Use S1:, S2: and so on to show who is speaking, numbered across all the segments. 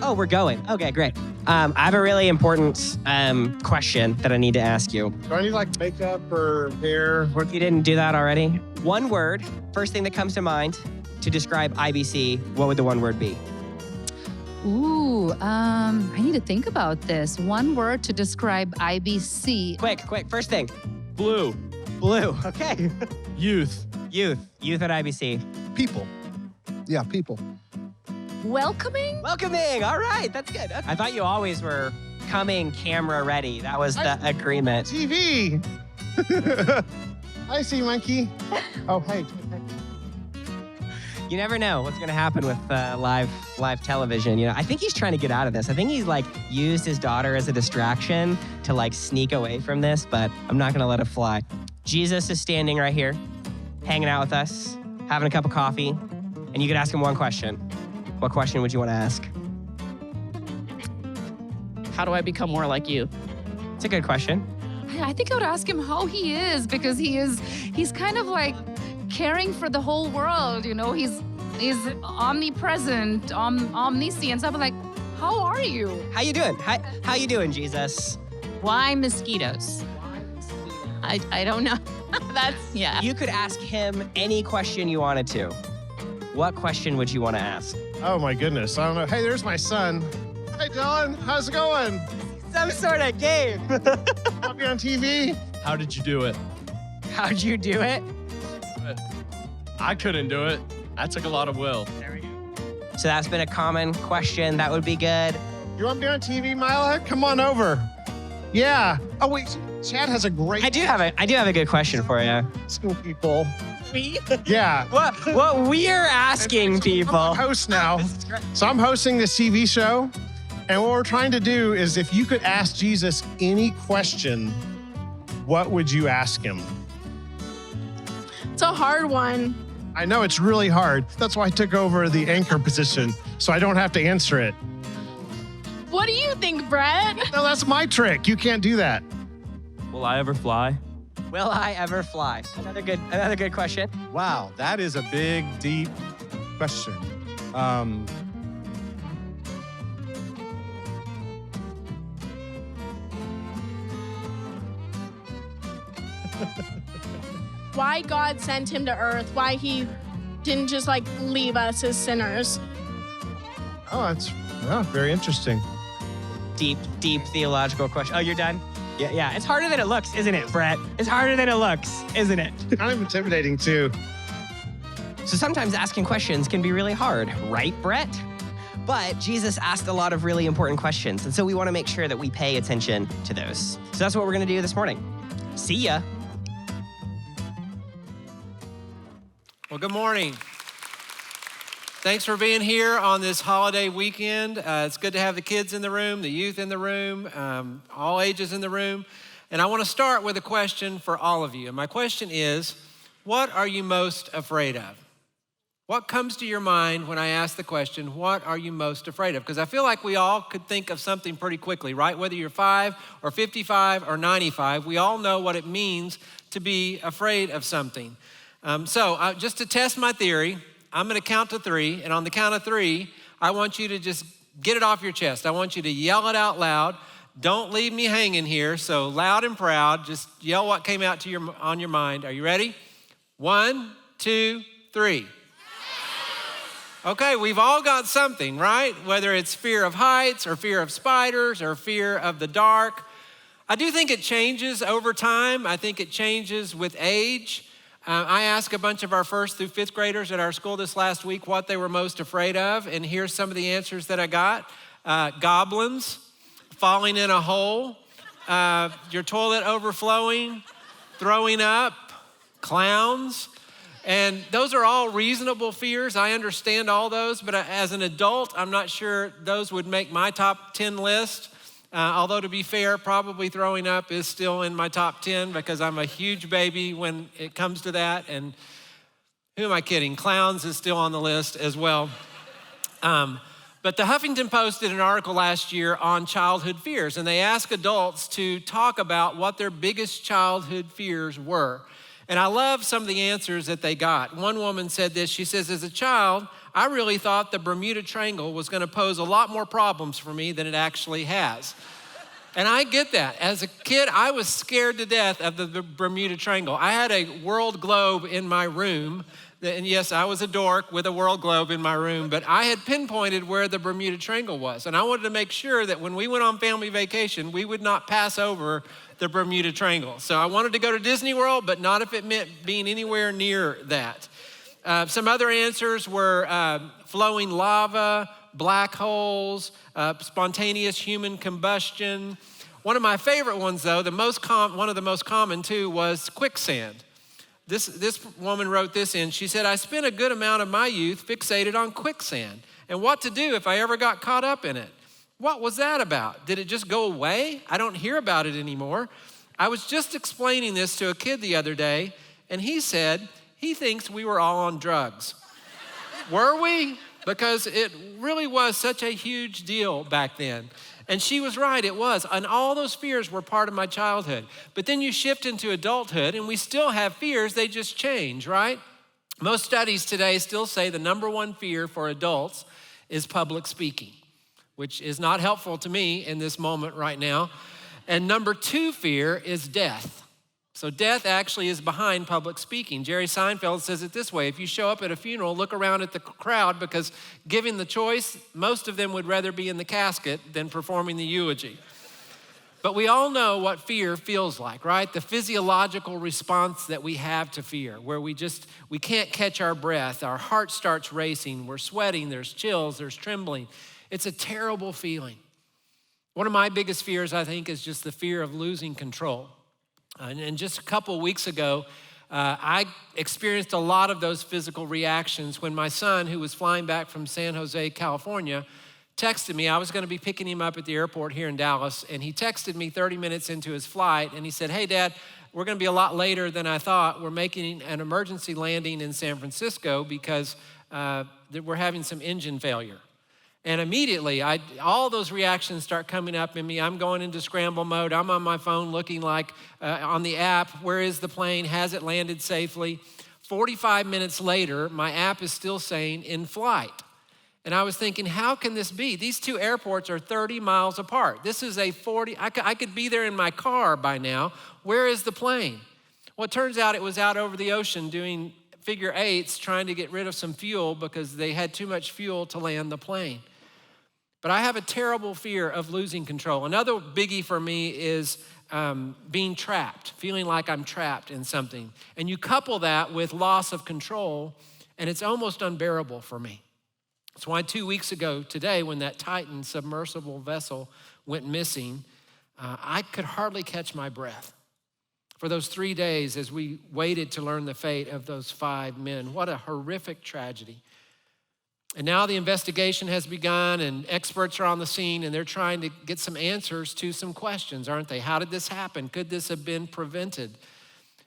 S1: Oh, we're going. Okay, great. I have a really important question that I need to ask you.
S2: Do I need like makeup or hair?
S1: You didn't do that already? One word, first thing that comes to mind to describe IBC, what would the one word be?
S3: Ooh, I need to think about this. One word to describe IBC.
S1: Quick, first thing.
S4: Blue.
S1: Blue, okay.
S4: Youth.
S1: Youth at IBC.
S2: People. Yeah, people.
S3: Welcoming?
S1: Welcoming, all right, that's good. I thought you always were coming camera ready. That was the agreement.
S2: TV. I see, monkey. Oh, hey.
S1: You never know what's gonna happen with live television. You know, I think he's trying to get out of this. I think he's like used his daughter as a distraction to like sneak away from this, but I'm not gonna let it fly. Jesus is standing right here, hanging out with us, having a cup of coffee, and you could ask him one question. What question would you want to ask?
S5: How do I become more like you?
S1: It's a good question.
S3: I think I would ask him how he is, because he's kind of like caring for the whole world, you know? He's omnipresent, omniscient. So I'm like, how are you?
S1: How you doing? How you doing, Jesus?
S5: Why mosquitoes? I don't know. Yeah.
S1: You could ask him any question you wanted to. What question would you want to ask?
S2: Oh my goodness, I don't know. Hey, there's my son. Hey, Dylan, how's it going?
S1: Some sort of game.
S2: I'll be on TV.
S4: How did you do it?
S1: How'd you do it?
S4: I couldn't do it. That took a lot of will.
S1: There we go. So that's been a common question. That would be good.
S2: You want to be on TV, Mila? Come on over. Yeah. Oh wait, Chad has a great.
S1: I do have a good question for you.
S2: School people.
S1: We?
S2: Yeah.
S1: What we're asking people.
S2: I'm a host now. So I'm hosting this TV show, and what we're trying to do is, if you could ask Jesus any question, what would you ask him?
S6: It's a hard one.
S2: I know it's really hard. That's why I took over the anchor position, so I don't have to answer it.
S6: What do you think, Brett?
S2: No, that's my trick. You can't do that.
S4: Will I ever fly?
S1: Will I ever fly? Another good question.
S7: Wow, that is a big, deep question.
S6: Why God sent him to earth? Why he didn't just like leave us as sinners?
S2: Oh, that's very interesting.
S1: Deep theological question. Oh, you're done? Yeah. It's harder than it looks, isn't it, Brett? It's harder than it looks, isn't it?
S2: Kind of intimidating too.
S1: So sometimes asking questions can be really hard, right, Brett? But Jesus asked a lot of really important questions, and so we want to make sure that we pay attention to those. So that's what we're going to do this morning. See ya.
S8: Well, good morning. Thanks for being here on this holiday weekend. It's good to have the kids in the room, the youth in the room, all ages in the room. And I want to start with a question for all of you. And my question is, what are you most afraid of? What comes to your mind when I ask the question, what are you most afraid of? Because I feel like we all could think of something pretty quickly, right? Whether you're 5 or 55 or 95, we all know what it means to be afraid of something. So just to test my theory, I'm going to count to 3, and on the count of 3, I want you to just get it off your chest. I want you to yell it out loud. Don't leave me hanging here, so loud and proud, just yell what came out on your mind. Are you ready? 1, 2, 3. Okay, we've all got something, right? Whether it's fear of heights or fear of spiders or fear of the dark. I do think it changes over time. I think it changes with age. I asked a bunch of our 1st through 5th graders at our school this last week what they were most afraid of, and here's some of the answers that I got. Goblins, falling in a hole, your toilet overflowing, throwing up, clowns, and those are all reasonable fears. I understand all those, but as an adult, I'm not sure those would make my top 10 list. Although to be fair, probably throwing up is still in my top 10 because I'm a huge baby when it comes to that. And who am I kidding? Clowns is still on the list as well. But the Huffington Post did an article last year on childhood fears, and they asked adults to talk about what their biggest childhood fears were. And I love some of the answers that they got. One woman said this, she says, as a child, I really thought the Bermuda Triangle was gonna pose a lot more problems for me than it actually has. And I get that. As a kid, I was scared to death of the Bermuda Triangle. I had a world globe in my room. And yes, I was a dork with a world globe in my room, but I had pinpointed where the Bermuda Triangle was. And I wanted to make sure that when we went on family vacation, we would not pass over the Bermuda Triangle. So I wanted to go to Disney World, but not if it meant being anywhere near that. Some other answers were flowing lava, black holes, spontaneous human combustion. One of my favorite ones, though, one of the most common too, was quicksand. This woman wrote this in. She said, I spent a good amount of my youth fixated on quicksand and what to do if I ever got caught up in it. What was that about? Did it just go away? I don't hear about it anymore. I was just explaining this to a kid the other day, and he said he thinks we were all on drugs. Were we? Because it really was such a huge deal back then. And she was right, it was. And all those fears were part of my childhood. But then you shift into adulthood and we still have fears, they just change, right? Most studies today still say the number one fear for adults is public speaking, which is not helpful to me in this moment right now. And number two fear is death. So death actually is behind public speaking. Jerry Seinfeld says it this way: if you show up at a funeral, look around at the crowd, because given the choice, most of them would rather be in the casket than performing the eulogy. But we all know what fear feels like, right? The physiological response that we have to fear, where we can't catch our breath, our heart starts racing, we're sweating, there's chills, there's trembling. It's a terrible feeling. One of my biggest fears, I think, is just the fear of losing control. And just a couple weeks ago, I experienced a lot of those physical reactions when my son, who was flying back from San Jose, California, texted me. I was going to be picking him up at the airport here in Dallas, and he texted me 30 minutes into his flight, and he said, hey, Dad, we're going to be a lot later than I thought. We're making an emergency landing in San Francisco because we're having some engine failure. And immediately, all those reactions start coming up in me. I'm going into scramble mode. I'm on my phone looking like on the app, where is the plane? Has it landed safely? 45 minutes later, my app is still saying in flight. And I was thinking, how can this be? These two airports are 30 miles apart. This is I could be there in my car by now. Where is the plane? Well, it turns out it was out over the ocean doing figure eights, trying to get rid of some fuel because they had too much fuel to land the plane. But I have a terrible fear of losing control. Another biggie for me is being trapped, feeling like I'm trapped in something. And you couple that with loss of control, and it's almost unbearable for me. That's why 2 weeks ago today, when that Titan submersible vessel went missing, I could hardly catch my breath. For those 3 days as we waited to learn the fate of those 5 men, what a horrific tragedy. And now the investigation has begun and experts are on the scene and they're trying to get some answers to some questions, aren't they? How did this happen? Could this have been prevented?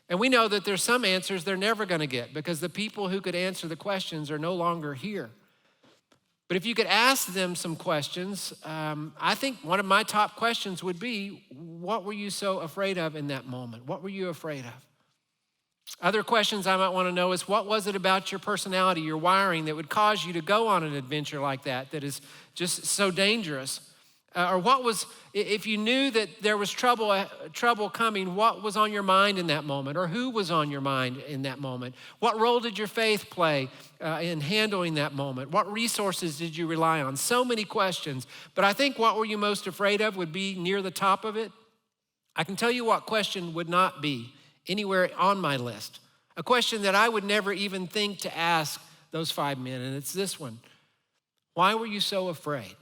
S8: And we know that there's some answers they're never gonna get because the people who could answer the questions are no longer here. But if you could ask them some questions, I think one of my top questions would be, what were you so afraid of in that moment? What were you afraid of? Other questions I might want to know is, what was it about your personality, your wiring, that would cause you to go on an adventure like that is just so dangerous? Or what was, if you knew that there was trouble coming, what was on your mind in that moment? Or who was on your mind in that moment? What role did your faith play in handling that moment? What resources did you rely on? So many questions. But I think what were you most afraid of would be near the top of it. I can tell you what question would not be anywhere on my list. A question that I would never even think to ask those 5 men, and it's this one. Why were you so afraid?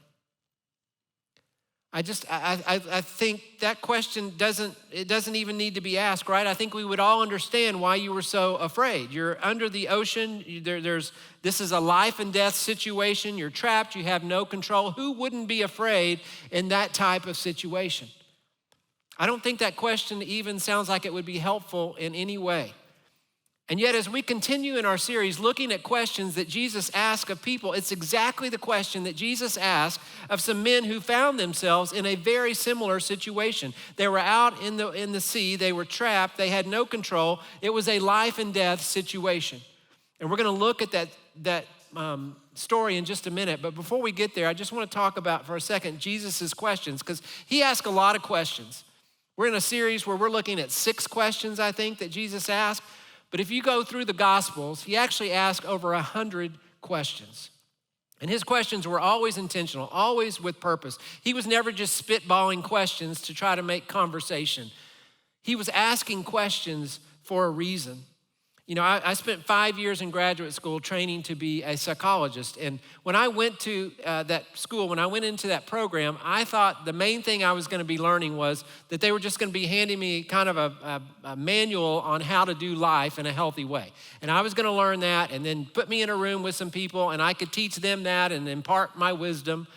S8: I think that question doesn't even need to be asked, right? I think we would all understand why you were so afraid. You're under the ocean. This is a life and death situation. You're trapped. You have no control. Who wouldn't be afraid in that type of situation? I don't think that question even sounds like it would be helpful in any way. And yet, as we continue in our series looking at questions that Jesus asked of people, it's exactly the question that Jesus asked of some men who found themselves in a very similar situation. They were out in the sea, they were trapped, they had no control. It was a life and death situation. And we're gonna look at that story in just a minute, but before we get there, I just want to talk about for a second Jesus' questions, because he asked a lot of questions. We're in a series where we're looking at 6 questions, I think, that Jesus asked. But if you go through the Gospels, he actually asked over 100 questions. And his questions were always intentional, always with purpose. He was never just spitballing questions to try to make conversation. He was asking questions for a reason. You know, I spent 5 years in graduate school training to be a psychologist. And when I went to that school, when I went into that program, I thought the main thing I was going to be learning was that they were just going to be handing me kind of a manual on how to do life in a healthy way. And I was going to learn that and then put me in a room with some people and I could teach them that and impart my wisdom.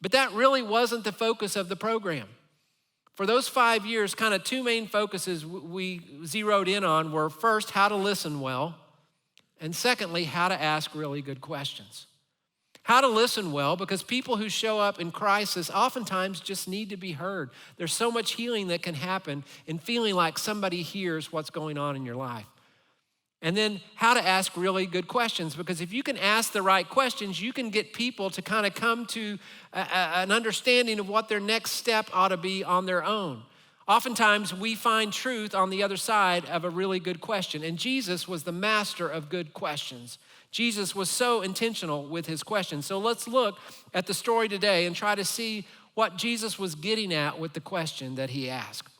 S8: But that really wasn't the focus of the program. For those 5 years, kind of 2 main focuses we zeroed in on were first, how to listen well, and secondly, how to ask really good questions. How to listen well, because people who show up in crisis oftentimes just need to be heard. There's so much healing that can happen in feeling like somebody hears what's going on in your life. And then how to ask really good questions, because if you can ask the right questions, you can get people to kind of come to an understanding of what their next step ought to be on their own. Oftentimes, we find truth on the other side of a really good question, and Jesus was the master of good questions. Jesus was so intentional with his questions. So let's look at the story today and try to see what Jesus was getting at with the question that he asked.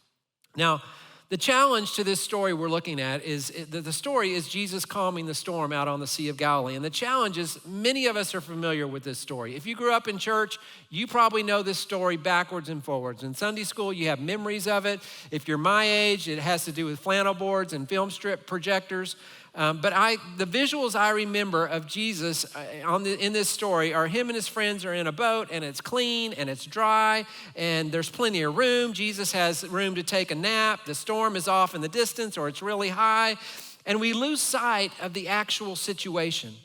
S8: Now, the challenge to this story we're looking at is the story is Jesus calming the storm out on the Sea of Galilee. And the challenge is many of us are familiar with this story. If you grew up in church, you probably know this story backwards and forwards. In Sunday school, you have memories of it. If you're my age, it has to do with flannel boards and film strip projectors. But the visuals I remember of Jesus in this story are him and his friends are in a boat, and it's clean and it's dry and there's plenty of room. Jesus has room to take a nap. The storm is off in the distance or it's really high. And we lose sight of the actual situation,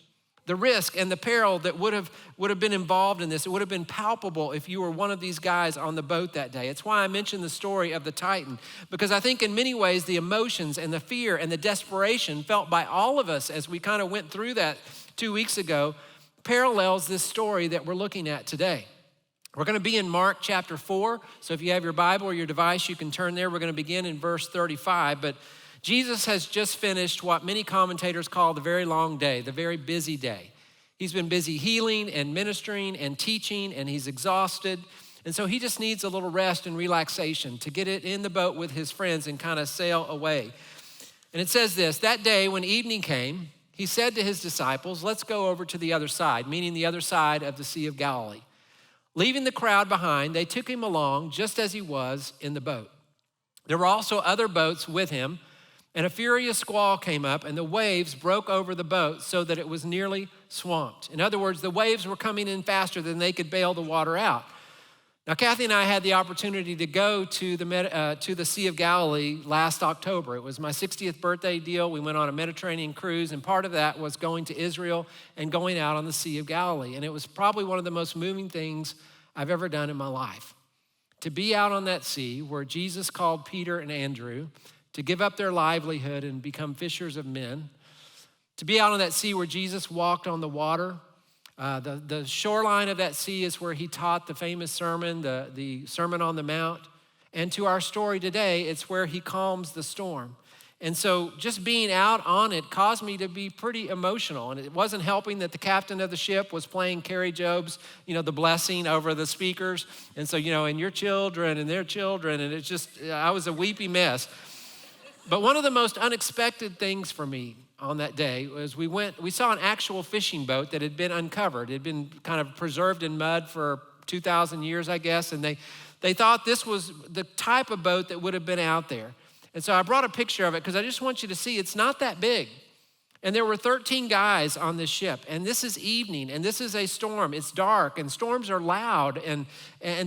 S8: the risk and the peril that would have been involved in this. It would have been palpable if you were one of these guys on the boat that day. It's why I mentioned the story of the Titan, because I think in many ways the emotions and the fear and the desperation felt by all of us as we kind of went through that 2 weeks ago parallels this story that we're looking at today. We're going to be in Mark chapter 4. So if you have your Bible or your device, you can turn there. We're going to begin in verse 35. But Jesus has just finished what many commentators call the very long day, the very busy day. He's been busy healing and ministering and teaching, and he's exhausted. And so he just needs a little rest and relaxation to get it in the boat with his friends and kind of sail away. And it says this, that day when evening came, he said to his disciples, let's go over to the other side, meaning the other side of the Sea of Galilee. Leaving the crowd behind, they took him along just as he was in the boat. There were also other boats with him, and a furious squall came up, and the waves broke over the boat so that it was nearly swamped. In other words, the waves were coming in faster than they could bail the water out. Now, Kathy and I had the opportunity to go to the Sea of Galilee last October. It was my 60th birthday deal. We went on a Mediterranean cruise, and part of that was going to Israel and going out on the Sea of Galilee. And it was probably one of the most moving things I've ever done in my life. To be out on that sea where Jesus called Peter and Andrew to give up their livelihood and become fishers of men, to be out on that sea where Jesus walked on the water. The shoreline of that sea is where he taught the famous sermon, the Sermon on the Mount. And to our story today, it's where he calms the storm. And so just being out on it caused me to be pretty emotional. And it wasn't helping that the captain of the ship was playing Carrie Job's, the blessing over the speakers. And so, and your children and their children, and it's just, I was a weepy mess. But one of the most unexpected things for me on that day was we saw an actual fishing boat that had been uncovered. It had been kind of preserved in mud for 2,000 years, I guess, and they thought this was the type of boat that would have been out there. And so I brought a picture of it because I just want you to see it's not that big. And there were 13 guys on this ship, and this is evening, and this is a storm. It's dark, and storms are loud, and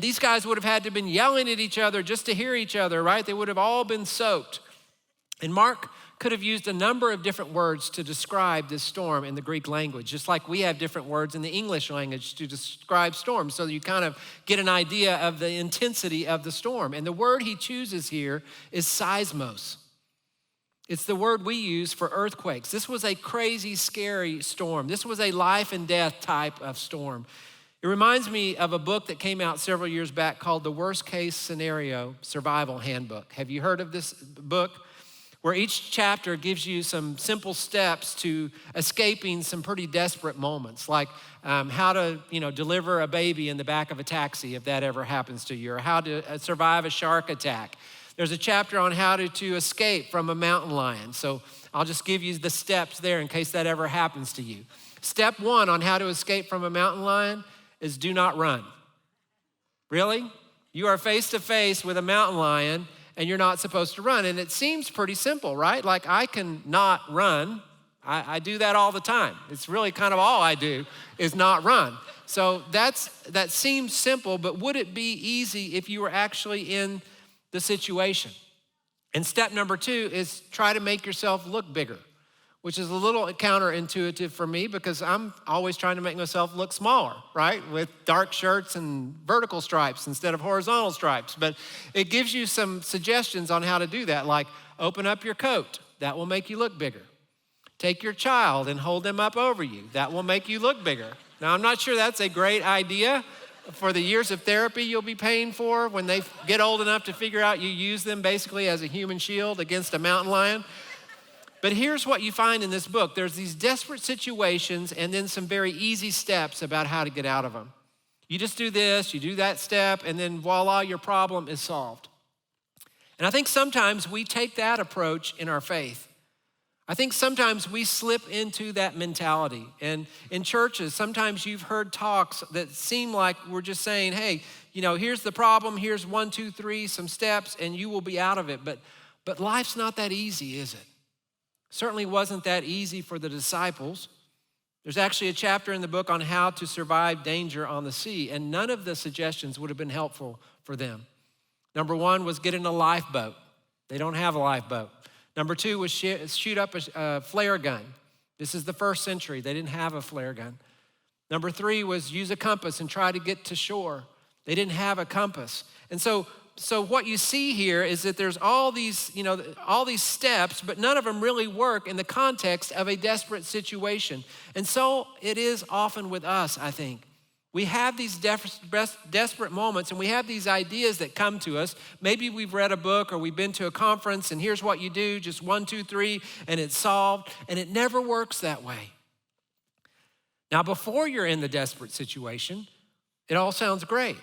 S8: these guys would have had to have been yelling at each other just to hear each other, right? They would have all been soaked. And Mark could have used a number of different words to describe this storm in the Greek language, just like we have different words in the English language to describe storms, so you kind of get an idea of the intensity of the storm. And the word he chooses here is seismos. It's the word we use for earthquakes. This was a crazy, scary storm. This was a life and death type of storm. It reminds me of a book that came out several years back called The Worst Case Scenario Survival Handbook. Have you heard of this book? Where each chapter gives you some simple steps to escaping some pretty desperate moments, like how to, deliver a baby in the back of a taxi if that ever happens to you, or how to survive a shark attack. There's a chapter on how to escape from a mountain lion. So I'll just give you the steps there in case that ever happens to you. Step 1 on how to escape from a mountain lion is do not run. Really? You are face to face with a mountain lion and you're not supposed to run. And it seems pretty simple, right? Like I can not run. I do that all the time. It's really kind of all I do is not run. So that seems simple, but would it be easy if you were actually in the situation? And step number 2 is try to make yourself look bigger, which is a little counterintuitive for me because I'm always trying to make myself look smaller, right? With dark shirts and vertical stripes instead of horizontal stripes. But it gives you some suggestions on how to do that, like open up your coat. That will make you look bigger. Take your child and hold them up over you. That will make you look bigger. Now, I'm not sure that's a great idea for the years of therapy you'll be paying for when they get old enough to figure out you use them basically as a human shield against a mountain lion. But here's what you find in this book. There's these desperate situations and then some very easy steps about how to get out of them. You just do this, you do that step, and then voila, your problem is solved. And I think sometimes we take that approach in our faith. I think sometimes we slip into that mentality. And in churches, sometimes you've heard talks that seem like we're just saying, hey, here's the problem, here's 1, 2, 3, some steps, and you will be out of it. But life's not that easy, is it? Certainly wasn't that easy for the disciples. There's actually a chapter in the book on how to survive danger on the sea, and none of the suggestions would have been helpful for them. Number 1 was get in a lifeboat. They don't have a lifeboat. Number 2 was shoot up a flare gun. This is the first century. They didn't have a flare gun. Number 3 was use a compass and try to get to shore. They didn't have a compass. And so what you see here is that there's all these steps, but none of them really work in the context of a desperate situation. And so it is often with us, I think. We have these desperate moments and we have these ideas that come to us. Maybe we've read a book or we've been to a conference and here's what you do, just 1, 2, 3, and it's solved. And it never works that way. Now, before you're in the desperate situation, it all sounds great,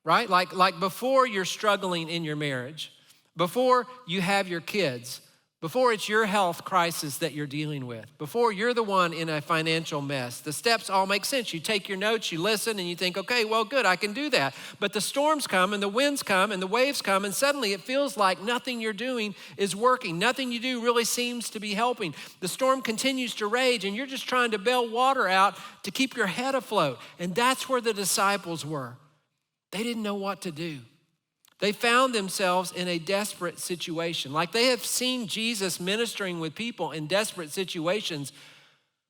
S8: right? Like before you're struggling in your marriage, before you have your kids, before it's your health crisis that you're dealing with, before you're the one in a financial mess, the steps all make sense. You take your notes, you listen, and you think, okay, well, good, I can do that. But the storms come and the winds come and the waves come, and suddenly it feels like nothing you're doing is working. Nothing you do really seems to be helping. The storm continues to rage, and you're just trying to bail water out to keep your head afloat. And that's where the disciples were. They didn't know what to do. They found themselves in a desperate situation. Like they have seen Jesus ministering with people in desperate situations,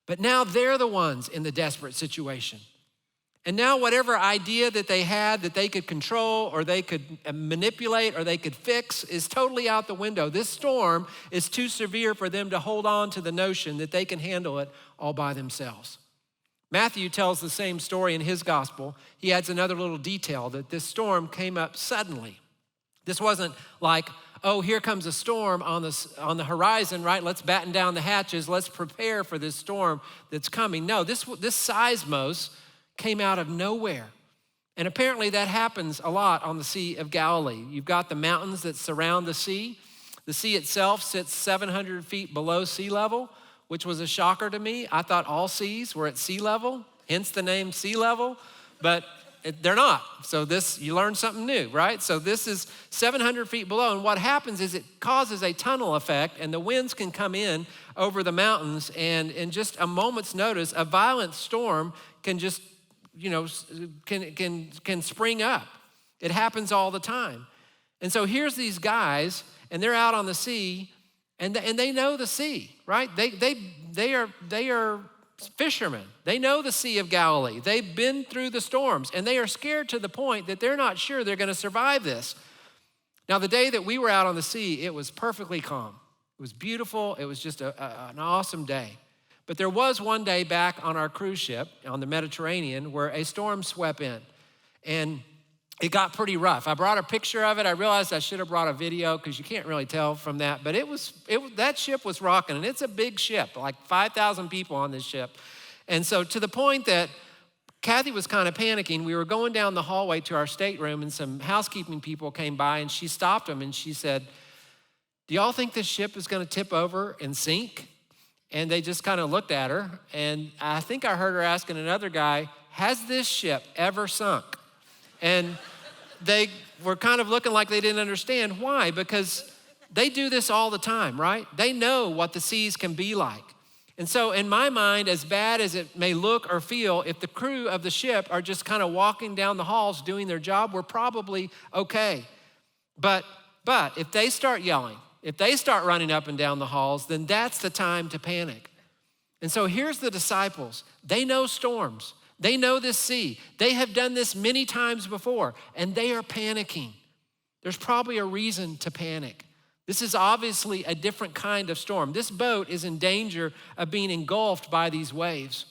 S8: but now they're the ones in the desperate situation. And now whatever idea that they had that they could control or they could manipulate or they could fix is totally out the window. This storm is too severe for them to hold on to the notion that they can handle it all by themselves. Matthew tells the same story in his gospel. He adds another little detail that this storm came up suddenly. This wasn't like, oh, here comes a storm on the horizon, right? Let's batten down the hatches. Let's prepare for this storm that's coming. No, this seismos came out of nowhere. And apparently that happens a lot on the Sea of Galilee. You've got the mountains that surround the sea. The sea itself sits 700 feet below sea level, which was a shocker to me. I thought all seas were at sea level, hence the name sea level, but they're not. So you learn something new, right? So this is 700 feet below, and what happens is it causes a tunnel effect, and the winds can come in over the mountains, and in just a moment's notice, a violent storm can just, can spring up. It happens all the time. And so here's these guys, and they're out on the sea, and they know the sea, right? They are fishermen. They know the Sea of Galilee. They've been through the storms, and they are scared to the point that they're not sure they're going to survive this. Now, the day that we were out on the sea, it was perfectly calm. It was beautiful. It was just an awesome day. But there was one day back on our cruise ship on the Mediterranean where a storm swept in, and it got pretty rough. I brought a picture of it. I realized I should have brought a video because you can't really tell from that, but that ship was rocking, and it's a big ship, like 5,000 people on this ship. And so to the point that Kathy was kind of panicking. We were going down the hallway to our stateroom, and some housekeeping people came by, and she stopped them, and she said, "Do y'all think this ship is going to tip over and sink?" And they just kind of looked at her, and I think I heard her asking another guy, "Has this ship ever sunk?" And they were kind of looking like they didn't understand. Why? Because they do this all the time, right? They know what the seas can be like. And so in my mind, as bad as it may look or feel, if the crew of the ship are just kind of walking down the halls doing their job, we're probably okay. But if they start yelling, if they start running up and down the halls, then that's the time to panic. And so here's the disciples. They know storms. They know this sea. They have done this many times before, and they are panicking. There's probably a reason to panic. This is obviously a different kind of storm. This boat is in danger of being engulfed by these waves.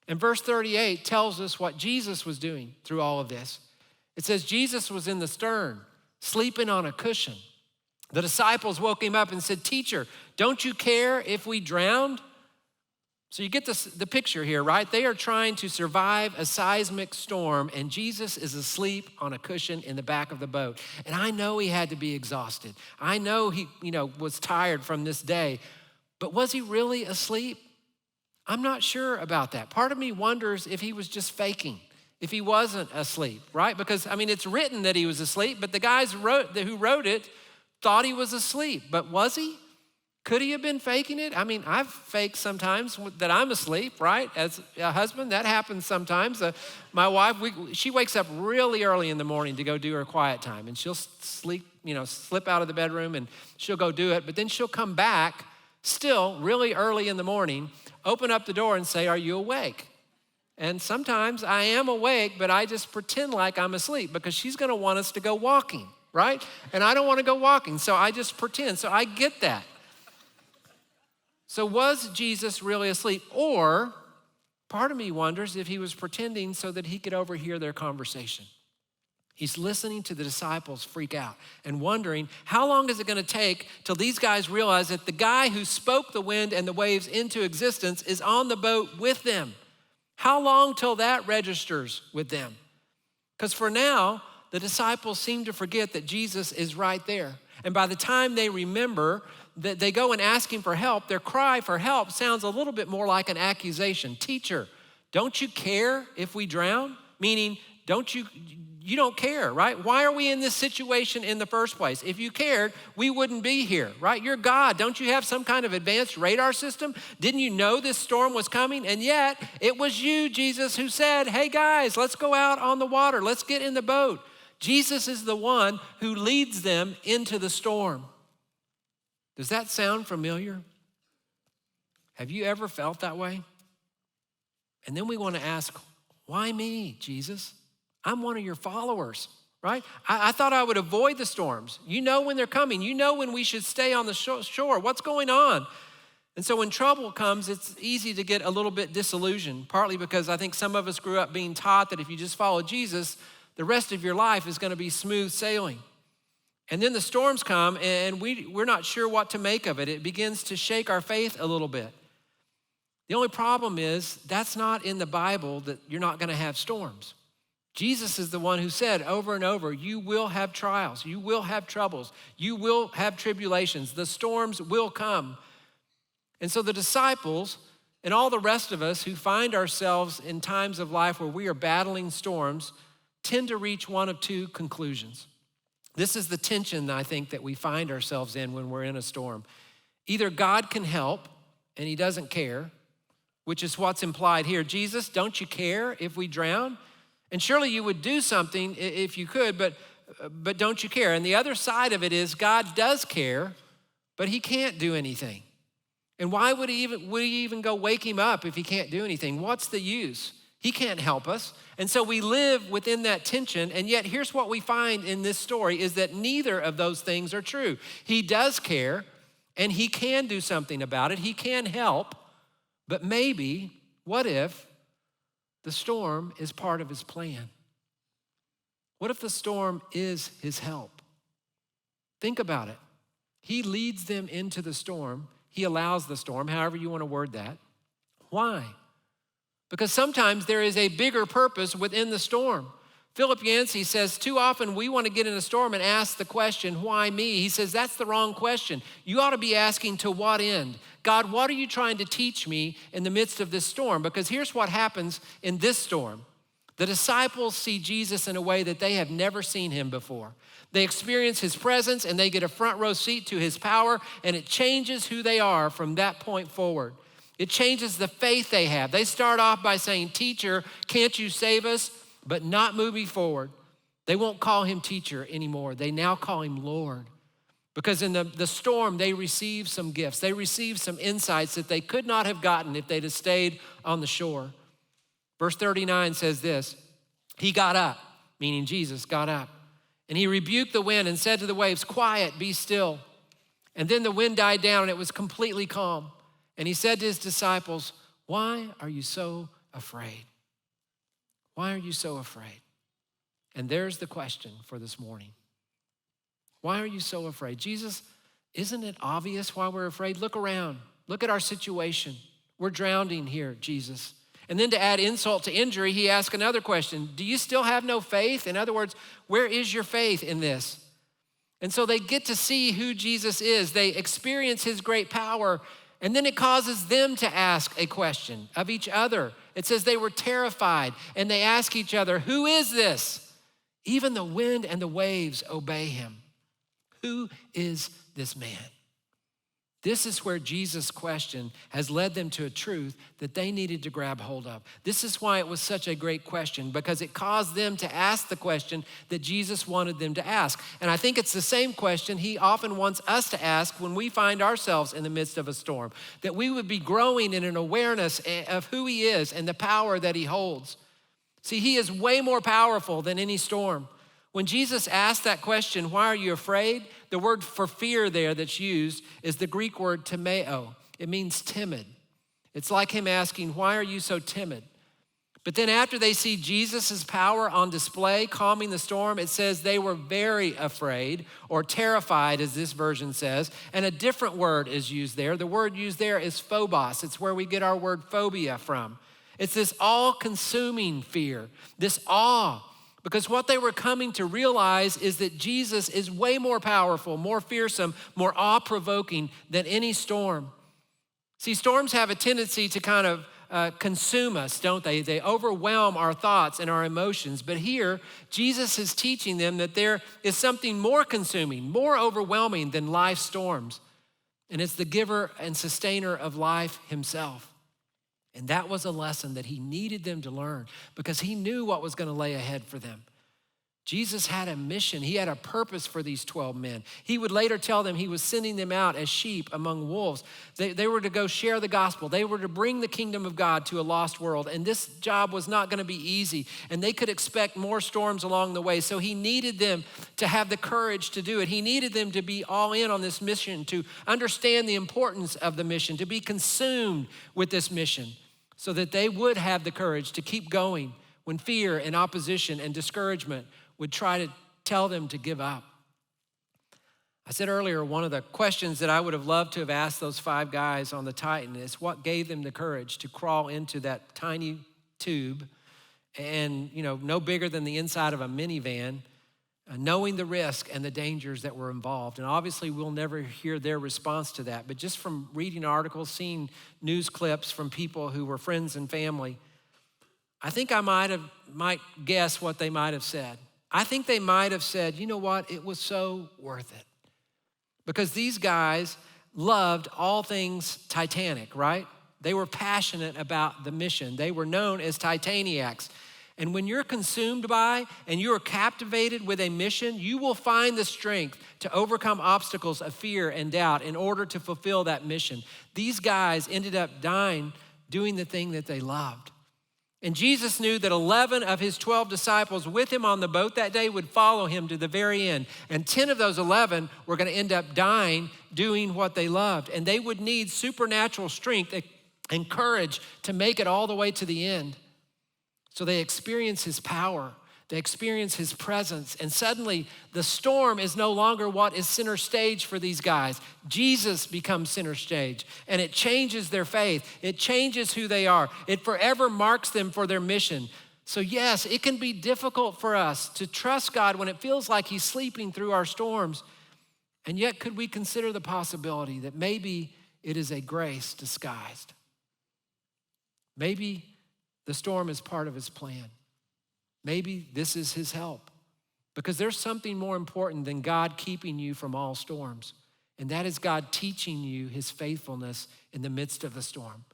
S8: And verse 38 tells us what Jesus was doing through all of this. It says Jesus was in the stern, sleeping on a cushion. The disciples woke him up and said, "Teacher, don't you care if we drowned?" So you get the picture here, right? They are trying to survive a seismic storm, and Jesus is asleep on a cushion in the back of the boat. And I know he had to be exhausted. I know he, was tired from this day. But was he really asleep? I'm not sure about that. Part of me wonders if he was just faking, if he wasn't asleep, right? Because, it's written that he was asleep, but the guys who wrote it thought he was asleep. But was he? Could he have been faking it? I've faked sometimes that I'm asleep, right? As a husband, that happens sometimes. My wife, she wakes up really early in the morning to go do her quiet time, and she'll slip out of the bedroom and she'll go do it, but then she'll come back still really early in the morning, open up the door and say, "Are you awake?" And sometimes I am awake, but I just pretend like I'm asleep because she's gonna want us to go walking, right? And I don't wanna go walking, so I just pretend. So I get that. So was Jesus really asleep? Or part of me wonders if he was pretending so that he could overhear their conversation. He's listening to the disciples freak out and wondering, how long is it gonna take till these guys realize that the guy who spoke the wind and the waves into existence is on the boat with them? How long till that registers with them? Because for now, the disciples seem to forget that Jesus is right there. And by the time they remember that they go and ask him for help, their cry for help sounds a little bit more like an accusation. "Teacher, don't you care if we drown?" Meaning, you don't care, right? Why are we in this situation in the first place? If you cared, we wouldn't be here, right? You're God. Don't you have some kind of advanced radar system? Didn't you know this storm was coming? And yet, it was you, Jesus, who said, "Hey guys, let's go out on the water. Let's get in the boat." Jesus is the one who leads them into the storm. Does that sound familiar? Have you ever felt that way? And then we want to ask, why me, Jesus? I'm one of your followers, right? I thought I would avoid the storms. You know when they're coming. You know when we should stay on the shore. What's going on? And so when trouble comes, it's easy to get a little bit disillusioned, partly because I think some of us grew up being taught that if you just follow Jesus, the rest of your life is going to be smooth sailing. And then the storms come and we're not sure what to make of it. It begins to shake our faith a little bit. The only problem is that's not in the Bible, that you're not gonna have storms. Jesus is the one who said over and over, you will have trials, you will have troubles, you will have tribulations, the storms will come. And so the disciples and all the rest of us who find ourselves in times of life where we are battling storms tend to reach one of two conclusions. This is the tension, I think, that we find ourselves in when we're in a storm. Either God can help and he doesn't care, which is what's implied here. Jesus, don't you care if we drown? And surely you would do something if you could, but don't you care? And the other side of it is God does care, but he can't do anything. And why would he even go wake him up if he can't do anything? What's the use? He can't help us. And so we live within that tension, and yet here's what we find in this story is that neither of those things are true. He does care, and he can do something about it. He can help, but maybe, what if the storm is part of his plan? What if the storm is his help? Think about it. He leads them into the storm. He allows the storm, however you want to word that. Why? Because sometimes there is a bigger purpose within the storm. Philip Yancey says, too often we want to get in a storm and ask the question, why me? He says, that's the wrong question. You ought to be asking, to what end? God, what are you trying to teach me in the midst of this storm? Because here's what happens in this storm. The disciples see Jesus in a way that they have never seen him before. They experience his presence and they get a front row seat to his power, and it changes who they are from that point forward. It changes the faith they have. They start off by saying, teacher, can't you save us? But not moving forward. They won't call him teacher anymore. They now call him Lord. Because in the storm, they receive some gifts. They receive some insights that they could not have gotten if they'd have stayed on the shore. Verse 39 says this, he got up, meaning Jesus got up, and he rebuked the wind and said to the waves, quiet, be still. And then the wind died down and it was completely calm. And he said to his disciples, why are you so afraid? Why are you so afraid? And there's the question for this morning. Why are you so afraid? Jesus, isn't it obvious why we're afraid? Look around. Look at our situation. We're drowning here, Jesus. And then to add insult to injury, he asked another question. Do you still have no faith? In other words, where is your faith in this? And so they get to see who Jesus is. They experience his great power. And then it causes them to ask a question of each other. It says they were terrified and they ask each other, who is this? Even the wind and the waves obey him. Who is this man? This is where Jesus' question has led them to a truth that they needed to grab hold of. This is why it was such a great question, because it caused them to ask the question that Jesus wanted them to ask. And I think it's the same question he often wants us to ask when we find ourselves in the midst of a storm, that we would be growing in an awareness of who he is and the power that he holds. See, he is way more powerful than any storm. When Jesus asked that question, why are you afraid? The word for fear there that's used is the Greek word timeo. It means timid. It's like him asking, why are you so timid? But then after they see Jesus' power on display, calming the storm, it says they were very afraid or terrified, as this version says. And a different word is used there. The word used there is phobos. It's where we get our word phobia from. It's this all-consuming fear, this awe. Because what they were coming to realize is that Jesus is way more powerful, more fearsome, more awe-provoking than any storm. See, storms have a tendency to kind of consume us, don't they? They overwhelm our thoughts and our emotions. But here, Jesus is teaching them that there is something more consuming, more overwhelming than life's storms. And it's the giver and sustainer of life himself. And that was a lesson that he needed them to learn because he knew what was going to lay ahead for them. Jesus had a mission. He had a purpose for these 12 men. He would later tell them he was sending them out as sheep among wolves. They were to go share the gospel. They were to bring the kingdom of God to a lost world. And this job was not going to be easy. And they could expect more storms along the way. So he needed them to have the courage to do it. He needed them to be all in on this mission, to understand the importance of the mission, to be consumed with this mission so that they would have the courage to keep going when fear and opposition and discouragement would try to tell them to give up. I said earlier, one of the questions that I would have loved to have asked those 5 guys on the Titan is what gave them the courage to crawl into that tiny tube and, no bigger than the inside of a minivan, knowing the risk and the dangers that were involved. And obviously we'll never hear their response to that, but just from reading articles, seeing news clips from people who were friends and family, I think I might guess what they might have said. I think they might have said, you know what, it was so worth it. Because these guys loved all things Titanic, right? They were passionate about the mission. They were known as Titaniacs. And when you're consumed by and you're captivated with a mission, you will find the strength to overcome obstacles of fear and doubt in order to fulfill that mission. These guys ended up dying doing the thing that they loved. And Jesus knew that 11 of his 12 disciples with him on the boat that day would follow him to the very end. And 10 of those 11 were going to end up dying doing what they loved. And they would need supernatural strength and courage to make it all the way to the end. So they experience his power. They experience his presence. And suddenly the storm is no longer what is center stage for these guys. Jesus becomes center stage, and it changes their faith. It changes who they are. It forever marks them for their mission. So yes, it can be difficult for us to trust God when it feels like he's sleeping through our storms. And yet, could we consider the possibility that maybe it is a grace disguised? Maybe the storm is part of his plan. Maybe this is his help, because there's something more important than God keeping you from all storms, and that is God teaching you his faithfulness in the midst of the storm.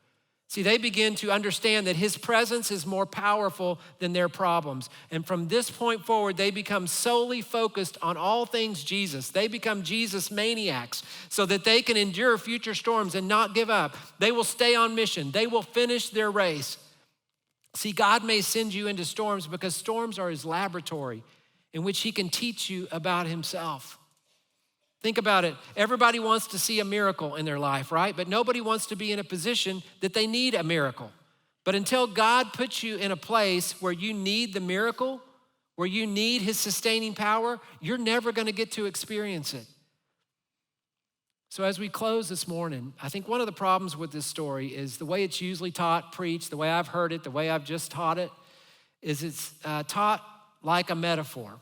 S8: See, they begin to understand that his presence is more powerful than their problems, and from this point forward, they become solely focused on all things Jesus. They become Jesus maniacs so that they can endure future storms and not give up. They will stay on mission. They will finish their race. See, God may send you into storms because storms are his laboratory in which he can teach you about himself. Think about it. Everybody wants to see a miracle in their life, right? But nobody wants to be in a position that they need a miracle. But until God puts you in a place where you need the miracle, where you need his sustaining power, you're never going to get to experience it. So as we close this morning, I think one of the problems with this story is the way it's usually taught, preached, the way I've heard it, the way I've just taught it, is it's taught like a metaphor,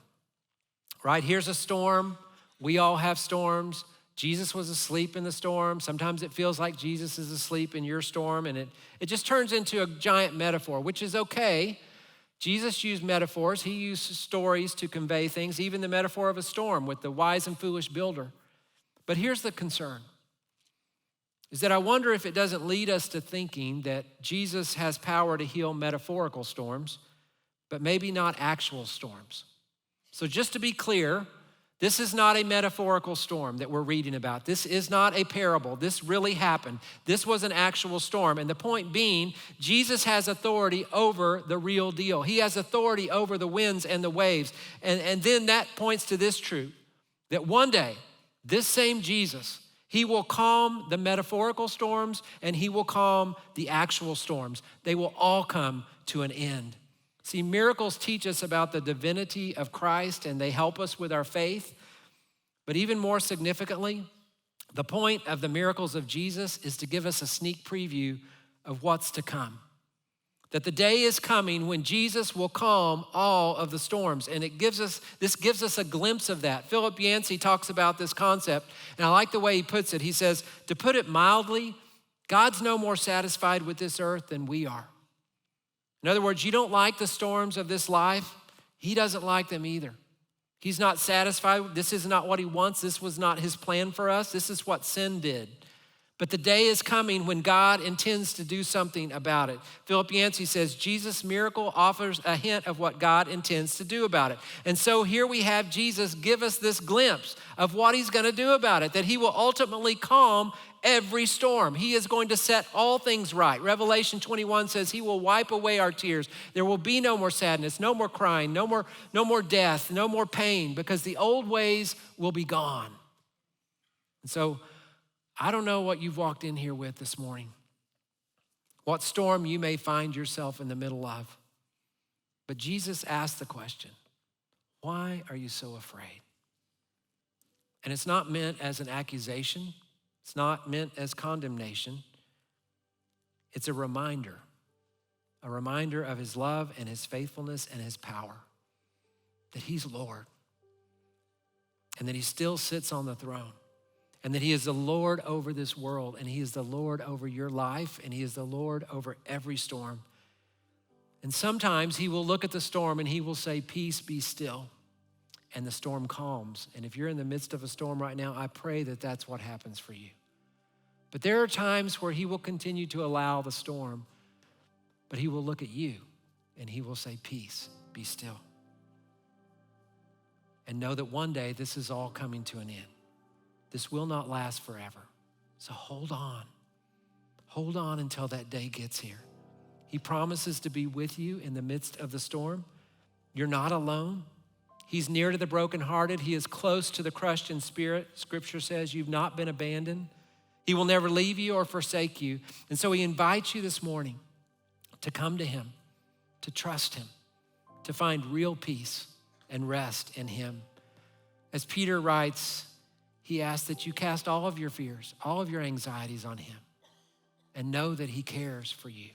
S8: right? Here's a storm. We all have storms. Jesus was asleep in the storm. Sometimes it feels like Jesus is asleep in your storm, and it just turns into a giant metaphor, which is okay. Jesus used metaphors. He used stories to convey things, even the metaphor of a storm with the wise and foolish builder. But here's the concern, is that I wonder if it doesn't lead us to thinking that Jesus has power to heal metaphorical storms, but maybe not actual storms. So just to be clear, this is not a metaphorical storm that we're reading about. This is not a parable. This really happened. This was an actual storm. And the point being, Jesus has authority over the real deal. He has authority over the winds and the waves. And then that points to this truth, that one day, this same Jesus, he will calm the metaphorical storms and he will calm the actual storms. They will all come to an end. See, miracles teach us about the divinity of Christ and they help us with our faith. But even more significantly, the point of the miracles of Jesus is to give us a sneak preview of what's to come. That the day is coming when Jesus will calm all of the storms. And this gives us a glimpse of that. Philip Yancey talks about this concept, and I like the way he puts it. He says, to put it mildly, God's no more satisfied with this earth than we are. In other words, you don't like the storms of this life. He doesn't like them either. He's not satisfied. This is not what he wants. This was not his plan for us. This is what sin did. But the day is coming when God intends to do something about it. Philip Yancey says, Jesus' miracle offers a hint of what God intends to do about it. And so here we have Jesus give us this glimpse of what he's going to do about it, that he will ultimately calm every storm. He is going to set all things right. Revelation 21 says he will wipe away our tears. There will be no more sadness, no more crying, no more death, no more pain, because the old ways will be gone. And so I don't know what you've walked in here with this morning, what storm you may find yourself in the middle of. But Jesus asked the question, why are you so afraid? And it's not meant as an accusation. It's not meant as condemnation. It's a reminder of his love and his faithfulness and his power, that he's Lord and that he still sits on the throne. And that he is the Lord over this world, and he is the Lord over your life, and he is the Lord over every storm. And sometimes he will look at the storm and he will say, peace, be still. And the storm calms. And if you're in the midst of a storm right now, I pray that that's what happens for you. But there are times where he will continue to allow the storm, but he will look at you and he will say, peace, be still. And know that one day this is all coming to an end. This will not last forever. So hold on. Hold on until that day gets here. He promises to be with you in the midst of the storm. You're not alone. He's near to the brokenhearted. He is close to the crushed in spirit. Scripture says you've not been abandoned. He will never leave you or forsake you. And so he invites you this morning to come to him, to trust him, to find real peace and rest in him. As Peter writes, he asks that you cast all of your fears, all of your anxieties on him, and know that he cares for you.